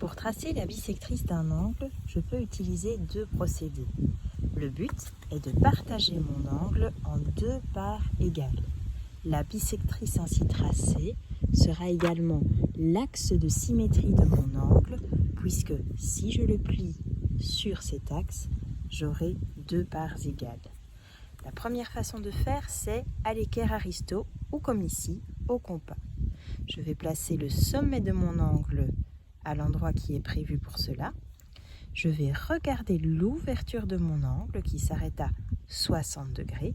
Pour tracer la bisectrice d'un angle, je peux utiliser deux procédés. Le but est de partager mon angle en deux parts égales. La bisectrice ainsi tracée sera également l'axe de symétrie de mon angle, puisque si je le plie sur cet axe, j'aurai deux parts égales. La première façon de faire, c'est à l'équerre Aristo ou comme ici, au compas. Je vais placer le sommet de mon angle à l'endroit qui est prévu pour cela. Je vais regarder l'ouverture de mon angle qui s'arrête à 60 degrés.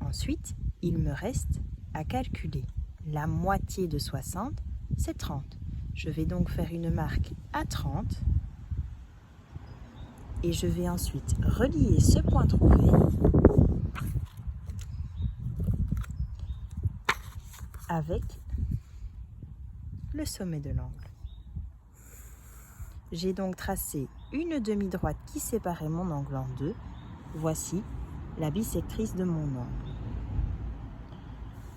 Ensuite, il me reste à calculer. La moitié de 60, c'est 30. Je vais donc faire une marque à 30 et je vais ensuite relier ce point trouvé avec le sommet de l'angle. J'ai donc tracé une demi-droite qui séparait mon angle en deux. Voici la bisectrice de mon angle.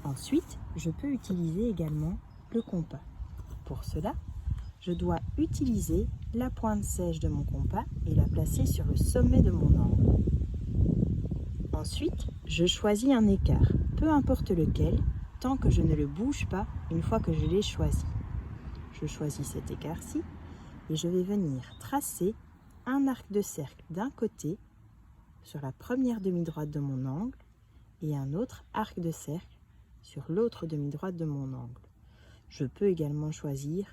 Ensuite, je peux utiliser également le compas. Pour cela, je dois utiliser la pointe sèche de mon compas et la placer sur le sommet de mon angle. Ensuite, je choisis un écart, peu importe lequel, tant que je ne le bouge pas une fois que je l'ai choisi. Je choisis cet écart-ci et je vais venir tracer un arc de cercle d'un côté sur la première demi-droite de mon angle et un autre arc de cercle sur l'autre demi-droite de mon angle. Je peux également choisir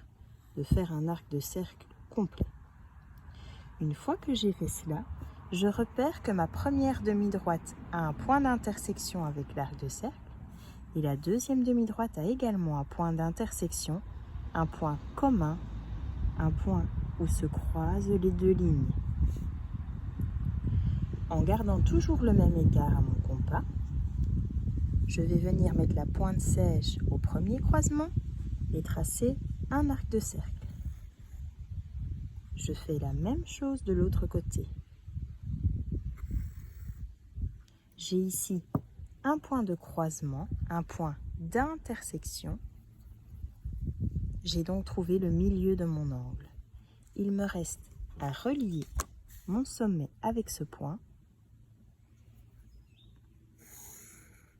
de faire un arc de cercle complet. Une fois que j'ai fait cela, je repère que ma première demi-droite a un point d'intersection avec l'arc de cercle et la deuxième demi-droite a également un point d'intersection, un point commun, un point où se croisent les deux lignes. En gardant toujours le même écart à mon compas, je vais venir mettre la pointe sèche au premier croisement et tracer un arc de cercle. Je fais la même chose de l'autre côté. J'ai ici un point de croisement, un point d'intersection. J'ai donc trouvé le milieu de mon angle. Il me reste à relier mon sommet avec ce point.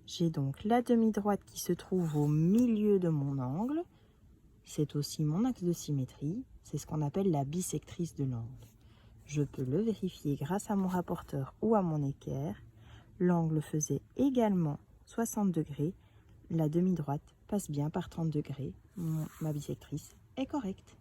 J'ai donc la demi-droite qui se trouve au milieu de mon angle. C'est aussi mon axe de symétrie. C'est ce qu'on appelle la bisectrice de l'angle. Je peux le vérifier grâce à mon rapporteur ou à mon équerre. L'angle faisait également 60 degrés. La demi-droite passe bien par 30 degrés. Ma bisectrice est correcte.